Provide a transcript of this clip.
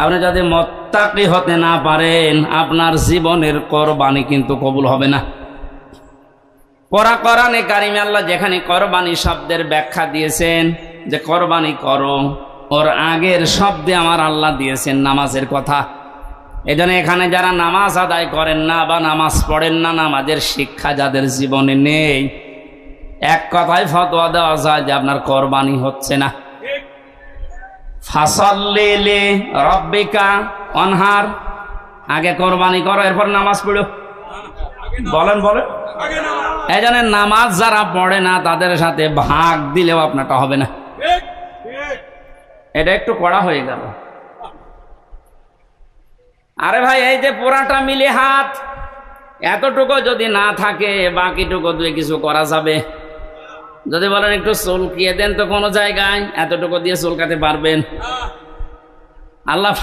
আপনি যদি মুত্তাকি হতে না পারেন, আপনার জীবনের কোরবানি কিন্তু কবুল হবে না। কোরআনে কারিমে আল্লাহ যেখানে কোরবানি শব্দের ব্যাখ্যা দিয়েছেন যে কোরবানি করো, ওর আগের শব্দে আমার আল্লাহ দিয়েছেন নামাজের কথা। এজন্য এখানে যারা নামাজ আদায় করেন না বা নামাজ পড়েন না, নামাজের শিক্ষা যাদের জীবনে নেই, এক কথায় ফতোয়া দেওয়া যায় যে আপনার কোরবানি হচ্ছে না। ফাসাল্লি লিরাব্বিকা ওয়ানহার, আগে কোরবানি করো এরপর নামাজ পড়ো। বলেন বলেন। এজন্য নামাজ যারা পড়ে না তাদের সাথে ভাগ দিলেও আপনারটা হবে না। এটা একটু কড়া হয়ে গেল। আরে ভাই, এই যে পুরাটা মিলে হাত, এতটুকু যদি না থাকে বাকিটুকু দিয়ে কিছু করা যাবে। যদি বলেন একটু চুলকিয়ে দেন তো কোনো জায়গায়, এতটুকু দিয়ে চুলকাতে পারবেন? আল্লাহ